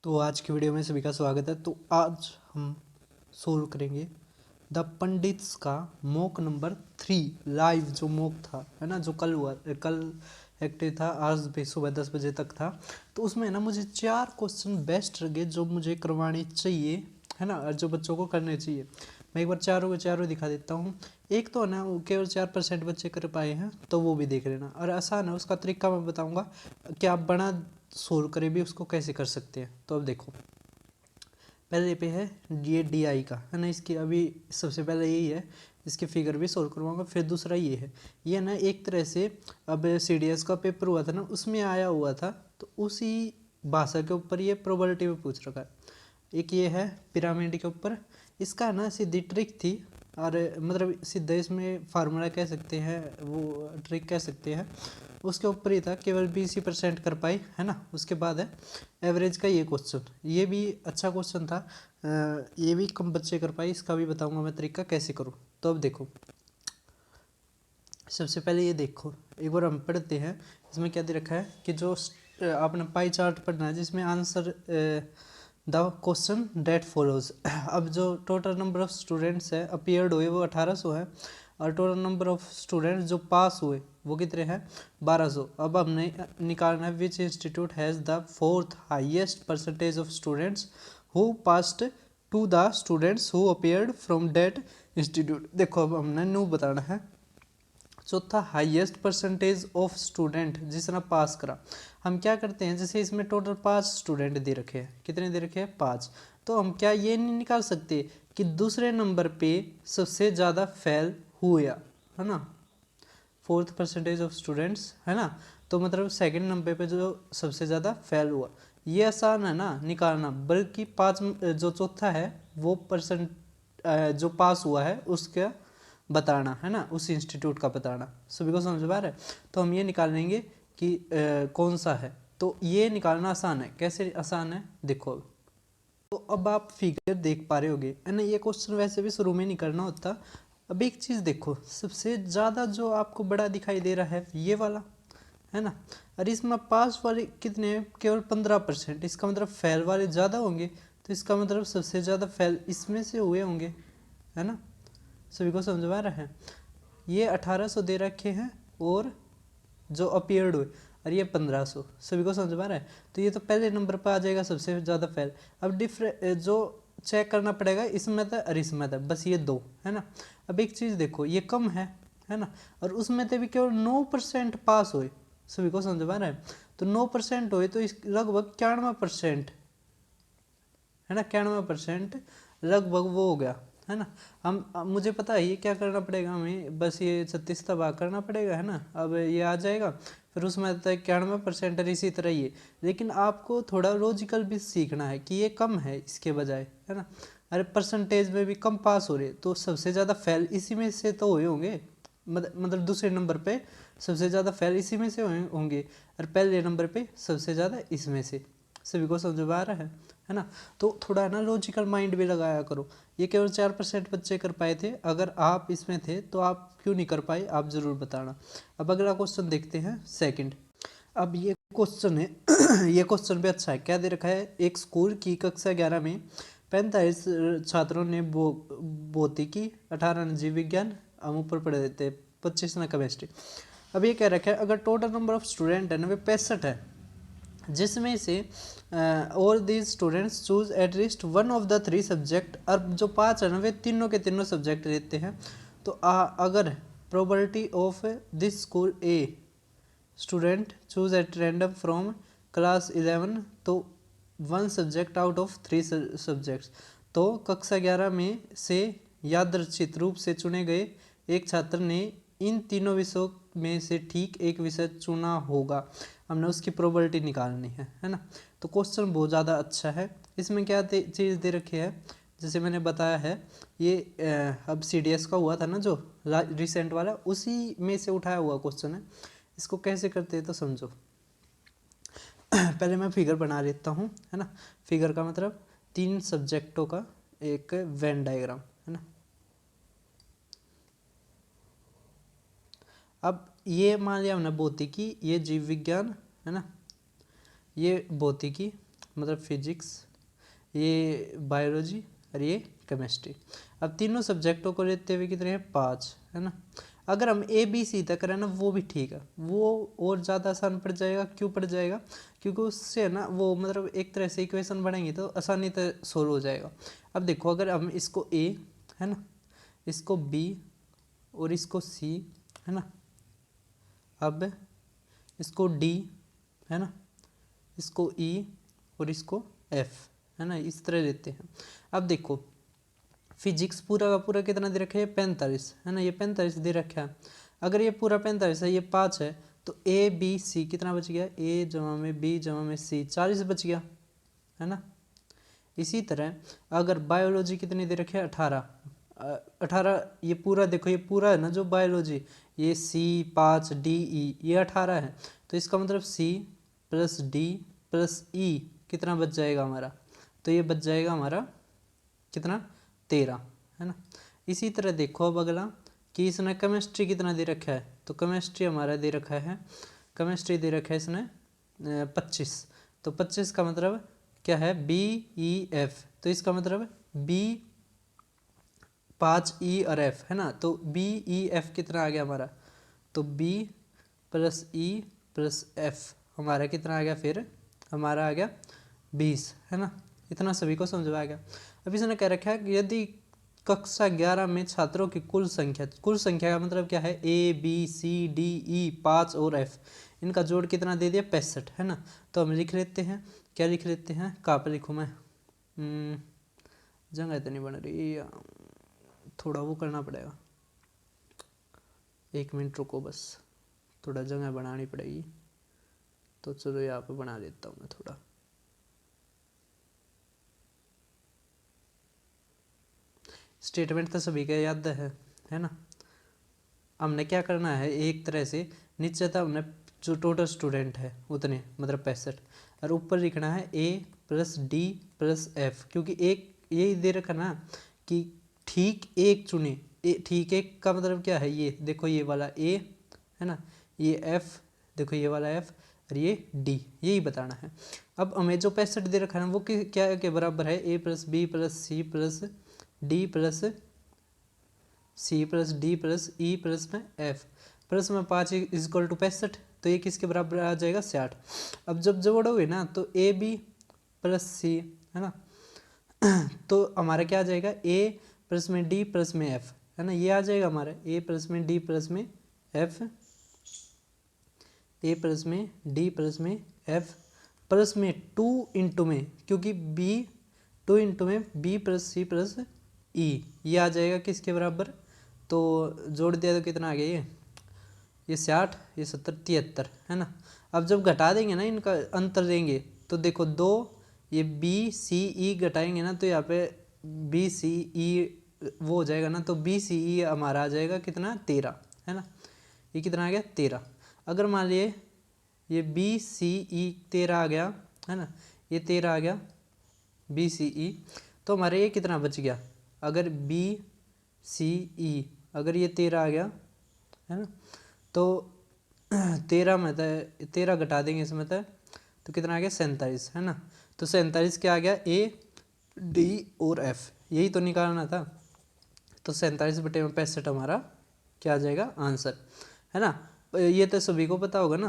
तो आज की वीडियो में सभी का स्वागत है। तो आज हम सोल्व करेंगे द पंडित्स का मॉक नंबर 3 लाइव जो मॉक था, है ना, जो कल एक्टिव था, आज भी सुबह 10 बजे तक था। तो उसमें ना मुझे 4 क्वेश्चन बेस्ट लगे जो मुझे करवाने चाहिए, है ना, और जो बच्चों को करने चाहिए। मैं एक बार चारों के चारों दिखा देता हूँ। एक तो है ना, वो केवल 4% बच्चे कर पाए हैं, तो वो भी देख लेना। और आसान है, उसका तरीका मैं बताऊँगा कि आप बना सोल्व करें भी उसको कैसे कर सकते हैं। तो अब देखो, पहले पे है ये डी आई का, है ना, इसकी अभी सबसे पहले यही है, इसके फिगर भी सोल्व करवाऊंगा। फिर दूसरा ये है, ये ना एक तरह से अब सी डी एस का पेपर हुआ था ना, उसमें आया हुआ था, तो उसी भाषा के ऊपर ये प्रोबेबिलिटी में पूछ रखा है। एक ये है पिरामिड के ऊपर, इसका ना सीधी ट्रिक थी, और मतलब सीधे इसमें फार्मूला कह सकते हैं, वो ट्रिक कह सकते हैं, उसके ऊपर ही था। केवल 20% कर पाई, है ना। उसके बाद है एवरेज का ये क्वेश्चन, ये भी अच्छा क्वेश्चन था, ये भी कम बच्चे कर पाए, इसका भी बताऊंगा मैं तरीका कैसे करूँ। तो अब देखो, सबसे पहले ये देखो, एक बार हम पढ़ते हैं। इसमें क्या दे रखा है कि जो आपने पाई चार्ट पढ़ना है, जिसमें answer the question that follows. अब जो टोटल नंबर ऑफ स्टूडेंट्स है अपीयर्ड हुए वो 1800 है, और टोटल नंबर ऑफ स्टूडेंट्स जो पास हुए वो कितने हैं, 1200। अब हमने निकालना है which institute has the 4th highest percentage of students who passed to the students who appeared from that institute. देखो, अब हमने न्यू बताना है। चौथा, हाईएस्ट परसेंटेज ऑफ स्टूडेंट जिसने पास करा। हम क्या करते हैं, जैसे इसमें टोटल 5 स्टूडेंट दे रखे हैं, कितने दे रखे हैं, 5। तो हम क्या ये नहीं निकाल सकते कि दूसरे नंबर पे सबसे ज़्यादा फेल हुआ, है ना, 4th परसेंटेज ऑफ स्टूडेंट्स, है ना। तो मतलब सेकंड नंबर पे जो सबसे ज़्यादा फेल हुआ, ये आसान है ना निकालना। बल्कि 5 जो चौथा है वो परसेंट जो पास हुआ है उसका बताना, है ना, उस इंस्टीट्यूट का बताना। सभी को समझ में आ रहा है। तो हम ये निकाल लेंगे कि कौन सा है। तो ये निकालना आसान है। कैसे आसान है, देखो। तो अब आप फिगर देख पा रहे होगे, है ना। ये क्वेश्चन वैसे भी शुरू में नहीं करना होता। अब एक चीज़ देखो, सबसे ज़्यादा जो आपको बड़ा दिखाई दे रहा है ये वाला, है ना। और इसमें पास वाले कितने, केवल 15%। इसका मतलब फेल वाले ज़्यादा होंगे, तो इसका मतलब सबसे ज़्यादा फेल इसमें से हुए होंगे, है ना। सभी को समझ में आ रहा है। ये 1800 दे रखे हैं, और जो अपीयर्ड हुए, और ये 1500। सभी को समझ में आ रहा है। तो ये तो पहले नंबर पर आ जाएगा सबसे ज़्यादा फेल। अब जो चेक करना पड़ेगा इसमें था और इसमें था, बस ये दो, है ना। अब एक चीज़ देखो, ये कम है ना, और उसमें तो भी केवल 9% पास हुए। सभी को समझ में आ रहा है। तो 9% हुए, तो इस लगभग 91%, है ना, 91% लगभग वो हो गया, है ना। हम मुझे पता है ये क्या करना पड़ेगा, हमें बस ये 36 का भाग करना पड़ेगा, है ना। अब ये आ जाएगा, फिर उसमें आता है 91% और इसी तरह ये। लेकिन आपको थोड़ा लॉजिकल भी सीखना है कि ये कम है इसके बजाय, है ना। अरे परसेंटेज में भी कम पास हो रहे, तो सबसे ज़्यादा फेल इसी में से तो हुए होंगे। मतलब दूसरे नंबर पे सबसे ज़्यादा फेल इसी में से होंगे, और पहले नंबर पे सबसे ज़्यादा इसमें से। सभी को समझ में आ रहा है ना। तो थोड़ा ना लॉजिकल माइंड भी लगाया करो। ये केवल 4% बच्चे कर पाए थे, अगर आप इसमें थे तो आप क्यों नहीं कर पाए, आप ज़रूर बताना। अब अगला क्वेश्चन देखते हैं, सेकंड। अब ये क्वेश्चन है ये क्वेश्चन भी अच्छा है। क्या दे रखा है, एक स्कूल की कक्षा 11 में 45 छात्रों ने भौतिकी, 18 ने जीव विज्ञान, हम ऊपर पढ़ देते हैं, 25 ने केमिस्ट्री। अब ये कह रखा है, अगर टोटल नंबर ऑफ स्टूडेंट है ना वे 65 है, जिसमें से all these students choose at least one of the 3 subject. और जो 5 है ना वे तीनों के तीनों सब्जेक्ट लेते हैं। तो अगर probability of this school a student choose at random from class 11, तो 1 सब्जेक्ट आउट ऑफ 3 सब्जेक्ट्स। तो कक्षा 11 में से यादृच्छिक रूप से चुने गए एक छात्र ने इन तीनों विषयों में से ठीक एक विषय चुना होगा। हमने उसकी प्रोबेबिलिटी निकालनी है ना। तो क्वेश्चन बहुत ज़्यादा अच्छा है। इसमें क्या चीज़ दे रखी है, जैसे मैंने बताया है, ये अब CDS का हुआ था ना जो रिसेंट वाला, उसी में से उठाया हुआ क्वेश्चन है। इसको कैसे करते हैं तो समझो। पहले मैं फिगर बना लेता हूँ, है ना। फिगर का मतलब 3 सब्जेक्टों का एक वेन डायग्राम, है ना। अब ये मान लिया हमने भौतिकी, ये जीव विज्ञान, है ना, ये भौतिकी, मतलब फिजिक्स, ये बायोलॉजी और ये केमिस्ट्री। अब तीनों सब्जेक्टों को लेते हुए कितने हैं 5, है ना। अगर हम ABC तक करें ना वो भी ठीक है, वो और ज़्यादा आसान पड़ जाएगा। क्यों पड़ जाएगा? क्योंकि उससे ना वो मतलब एक तरह से इक्वेशन बनाएंगे तो आसानी से सोल्व हो जाएगा। अब देखो अगर हम इसको A है ना, इसको B और इसको C है ना, अब इसको D है ना, इसको E और इसको F है ना, इस तरह लेते हैं। अब देखो फिजिक्स पूरा का पूरा कितना दे रखा है 45 है ना, ये 45 दे रखा है। अगर ये पूरा 45 है, ये 5 है, तो ABC कितना बच गया, A जमा में B जमा में C 40 बच गया, है ना। इसी तरह अगर बायोलॉजी कितनी दे रखी है 18, ये पूरा देखो, ये पूरा है ना जो बायोलॉजी, ये C 5 D E ये 18 है, तो इसका मतलब C plus D plus E कितना बच जाएगा हमारा, तो ये बच जाएगा हमारा कितना 13, है ना। इसी तरह देखो अब अगला कि इसने केमिस्ट्री कितना दे रखा है, तो केमिस्ट्री हमारा दे रखा है, केमिस्ट्री दे रखा है इसने 25, तो 25 का मतलब क्या है BEF, तो इसका मतलब B 5 E और F है ना, तो BEF कितना आ गया हमारा, तो B plus E plus F हमारा कितना आ गया, फिर हमारा आ गया 20, है ना। इतना सभी को समझ आ गया। अब इसने कह रखा है कि यदि कक्षा 11 में छात्रों की कुल संख्या का मतलब क्या है ABCDE 5 और F, इनका जोड़ कितना दे दिया 65, है ना। तो हम लिख लेते हैं, क्या लिख लेते हैं, कहाँ पर लिखूँ मैं, जगह तो नहीं बन रही, थोड़ा वो करना पड़ेगा, 1 मिनट रुको बस, थोड़ा जगह बनानी पड़ेगी। तो चलो यहाँ पे बना देता हूँ मैं थोड़ा। स्टेटमेंट तो सभी का याद है ना। हमने क्या करना है, एक तरह से नीचे था हमने जो टोटल स्टूडेंट है उतने मतलब 65, और ऊपर लिखना है A plus D plus F, क्योंकि एक यही दे रखा ना कि ठीक एक चुने, ठीक एक का मतलब क्या है, ये देखो ये वाला A है ना, ये F देखो ये वाला F और ये D, यही बताना है। अब हमें जो 65 दे रखा है वो क्या के बराबर है, A plus B plus C plus D plus C plus D plus E plus में F प्लस में 5 इजक्वल टू 65, तो ये किसके बराबर आ जाएगा 60। अब जब जोड़ोगे ना तो AB प्लस C है ना, तो हमारा क्या आ जाएगा A प्लस में D प्लस में F है ना, ये आ जाएगा हमारा A प्लस में D प्लस में F, A प्लस में D प्लस में F प्लस में 2 इंटू में, क्योंकि B 2 इंटू में B plus C plus E, ये आ जाएगा किसके बराबर, तो जोड़ दिया तो कितना आ गया ये 60, ये 70, 73 है ना। अब जब घटा देंगे ना इनका अंतर देंगे तो देखो 2 ये BCE घटाएंगे ना तो यहाँ पे BCE वो हो जाएगा ना, तो BCE हमारा आ जाएगा कितना 13, है ना। ये कितना आ गया 13। अगर मान लिए ये BCE 13 आ गया है ना, ये 13 आ गया BCE, तो हमारे ये कितना बच गया, अगर BCE अगर ये 13 आ गया है ना, तो 13 में तो 13 घटा देंगे इसमें तो कितना आ गया 47, है ना। तो 47 क्या आ गया A D और F, यही तो निकालना था। तो 47/65 हमारा क्या आ जाएगा आंसर, है ना। ये तो सभी को पता होगा ना,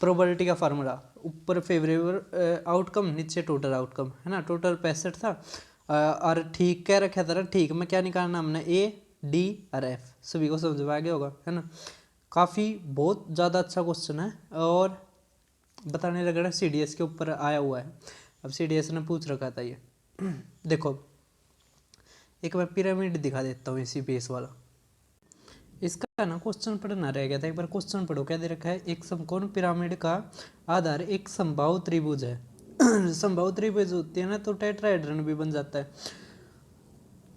प्रोबेबिलिटी का फार्मूला, ऊपर फेवरेबल आउटकम नीचे टोटल आउटकम, है ना। टोटल 65 था और ठीक क्या रखा था ना, ठीक में क्या निकालना हमने A D और F, सभी को समझ में आ गया होगा, है ना। काफ़ी बहुत ज़्यादा अच्छा क्वेश्चन है और बताने लग रहा है CDS के ऊपर आया हुआ है। अब CDS ने पूछ रखा था ये देखो एक मैं पिरामिड दिखा देता हूँ इसी बेस वाला, इसका ना क्वेश्चन पढ़ना रह गया था, एक बार क्वेश्चन पढ़ो। क्या दे रखा है, एक समकोण पिरामिड का आधार एक समबाहु त्रिभुज है समबाहु त्रिभुज होती है ना तो टेट्राहेड्रन भी बन जाता है,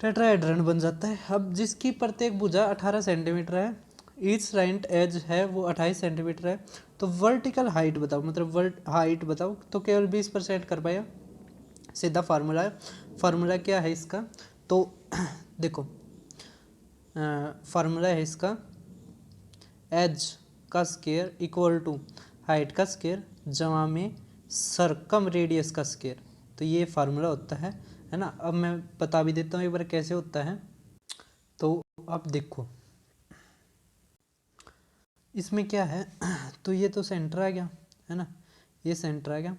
टेट्राहेड्रन बन जाता है। अब जिसकी प्रत्येक भुजा 18 सेंटीमीटर है, ईच राइट एज है वो 28 सेंटीमीटर है, तो वर्टिकल हाइट बताओ, मतलब हाइट बताओ, तो केवल 20% कर पाया। सीधा फार्मूला है, फार्मूला क्या है इसका, तो देखो फार्मूला है इसका एज का स्क्वायर इक्वल टू हाइट का स्क्वायर जमा में सरकम रेडियस का स्क्वायर। तो ये फार्मूला होता है ना। अब मैं बता भी देता हूँ एक बार कैसे होता है। तो अब देखो इसमें क्या है, तो ये तो सेंटर आ गया है ना, ये सेंटर आ गया।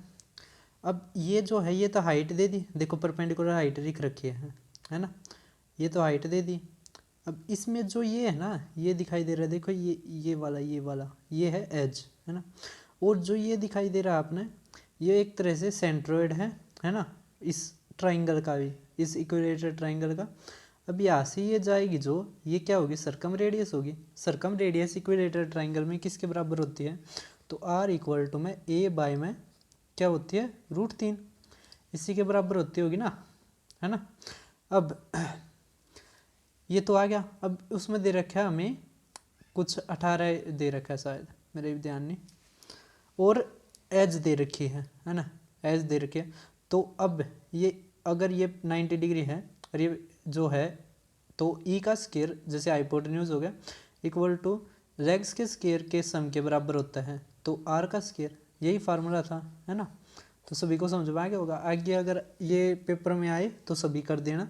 अब ये जो है ये तो हाइट दे दी, देखो परपेंडिकुलर हाइट लिख रखी है ना, ये तो हाइट दे दी। अब इसमें जो ये है ना, ये दिखाई दे रहा है, देखो ये वाला ये है एज, है ना। और जो ये दिखाई दे रहा है आपने, ये एक तरह से सेंट्रोइड है ना, इस ट्राइंगल का भी, इस इक्विलेटरल ट्राइंगल का। अब यहाँ से ये जाएगी जो, ये क्या होगी, सरकम रेडियस होगी। सरकम रेडियस इक्विलेटरल ट्राइंगल में किसके बराबर होती है, तो आर इक्वल टू में ए बाय में क्या होती है, √3, इसी के बराबर होती होगी ना, है ना। अब ये तो आ गया। अब उसमें दे रखा है हमें कुछ 18 दे रखा है शायद, मेरे भी ध्यान नहीं, और एज दे रखी है ना, एज दे रखी है। तो अब ये अगर ये 90 डिग्री है और ये जो है, तो ई का स्क्वायर जैसे हाइपोटेन्यूज हो गया इक्वल टू लेग्स के स्क्वायर के सम के बराबर होता है, तो आर का स्क्वायर, यही फार्मूला था, है ना। तो सभी को समझ में आ गया होगा। आगे अगर ये पेपर में आए तो सभी कर देना।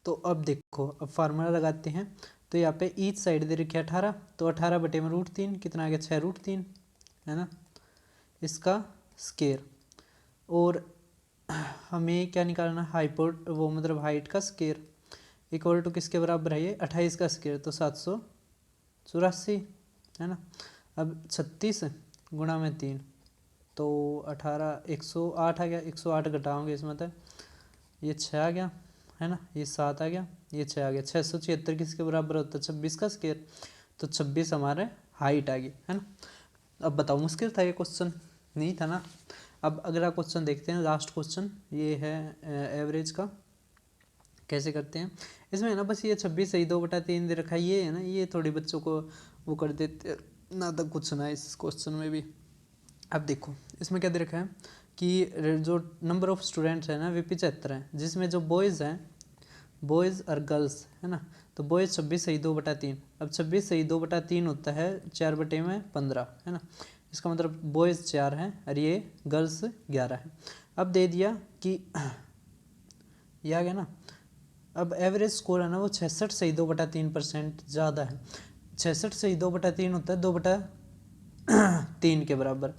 तो अब देखो, अब फार्मूला लगाते हैं। तो यहाँ पे ईच साइड दे रखी है 18, तो 18 बटे में √3 कितना आ गया, 6√3, है ना, इसका स्क्वायर। और हमें क्या निकालना, हाइपोट वो मतलब हाइट का स्क्वायर इक्वल टू किसके बराबर है, ये 28 का स्क्वायर, तो 784, है ना। अब 36 गुणा में 3, तो 18 108 आ गया, 108 घटाओगे इसमें तो ये 6 आ गया, है ना, ये 7 आ गया, ये 6 आ गया, 676 किसके बराबर होता है, 26 का स्क्वायर, तो 26 हमारे हाइट आ गई, है ना। अब बताओ मुश्किल था ये क्वेश्चन, नहीं था ना। अब अगला क्वेश्चन देखते हैं, लास्ट क्वेश्चन ये है एवरेज का, कैसे करते हैं। इसमें है ना बस ये 26 सही 2/3 दे रखा है, ये है ना, ये थोड़ी बच्चों को वो कर देते ना, तो कुछ ना इस क्वेश्चन में भी। अब देखो इसमें क्या दे रखा है कि जो नंबर ऑफ स्टूडेंट्स है ना वे 75 हैं, जिसमें जो बॉयज़ हैं, बॉयज़ और गर्ल्स, है ना, तो बॉयज़ 26 सही 2/3। अब 26 सही 2/3 होता है 4/15, है ना। इसका मतलब बॉयज़ 4 हैं और ये गर्ल्स 11 हैं। अब दे दिया कि ये आ गया ना। अब एवरेज स्कोर है ना वो 66 सही 2/3% ज़्यादा है। 66 सही 2/3 होता है 2/3 के बराबर,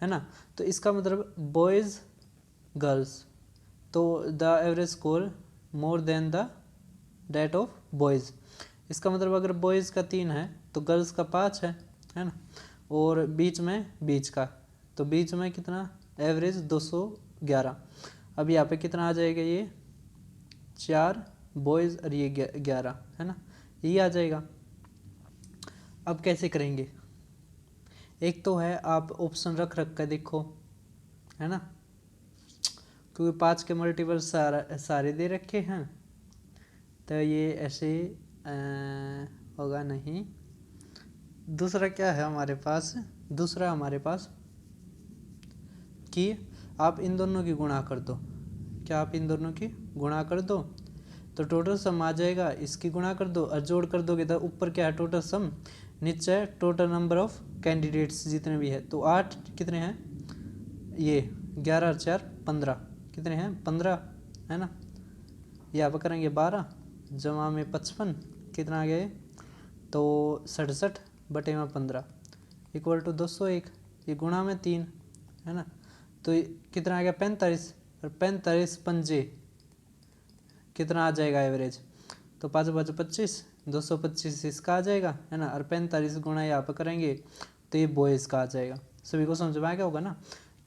है ना। तो इसका मतलब बॉयज़ गर्ल्स, तो the average score more than the that of boys. इसका मतलब अगर बॉयज़ का 3 है तो गर्ल्स का 5 है ना। और बीच का तो बीच में कितना, एवरेज 211। अब यहाँ पे कितना आ जाएगा, ये 4 बॉयज़ और ये 11, है ना, ये आ जाएगा। अब कैसे करेंगे, एक तो है आप ऑप्शन रख कर देखो, है ना, क्योंकि 5 के मल्टीपल सारे दे रखे हैं, तो ये ऐसे होगा नहीं। दूसरा क्या है हमारे पास, दूसरा हमारे पास कि आप इन दोनों की गुणा कर दो, क्या आप इन दोनों की गुणा कर दो तो टोटल सम आ जाएगा, इसकी गुणा कर दो और जोड़ कर दोगे तो ऊपर क्या है टोटल सम, नीचे टोटल नंबर ऑफ कैंडिडेट्स जितने भी है, तो 8 कितने हैं, ये 11 और 4 15, कितने हैं 15, है ना। यहाँ पर करेंगे 12 जमा में 55 कितना आ गया, तो 67 बटे में 15 इक्वल टू 201, ये गुणा में 3, है ना, तो कितना आ गया 45, और 45 पंजे कितना आ जाएगा एवरेज, तो 5 5 25 225 इसका आ जाएगा, है ना, और 45 गुणा यहाँ पर करेंगे तो ये बॉयज़ का आ जाएगा। सभी को समझ में आ गया होगा ना।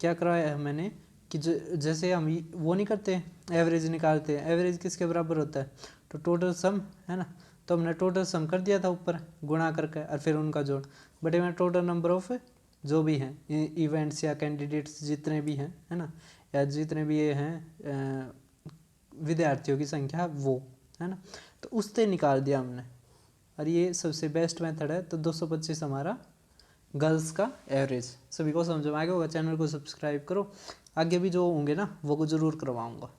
क्या कराया है मैंने कि जैसे हम वो नहीं करते एवरेज निकालते हैं, एवरेज किसके बराबर होता है, तो टोटल सम, है ना, तो हमने टोटल सम कर दिया था ऊपर गुणा करके और फिर उनका जोड़, बटे में टोटल नंबर ऑफ जो भी हैं इवेंट्स या कैंडिडेट्स जितने भी हैं, है ना, या जितने भी ये हैं विद्यार्थियों की संख्या वो, है ना, तो उससे निकाल दिया हमने, और ये सबसे बेस्ट मेथड है। तो 225 हमारा गर्ल्स का एवरेज। सभी को समझ में आ गया होगा। चैनल को सब्सक्राइब करो, आगे भी जो होंगे ना वो को ज़रूर करवाऊँगा।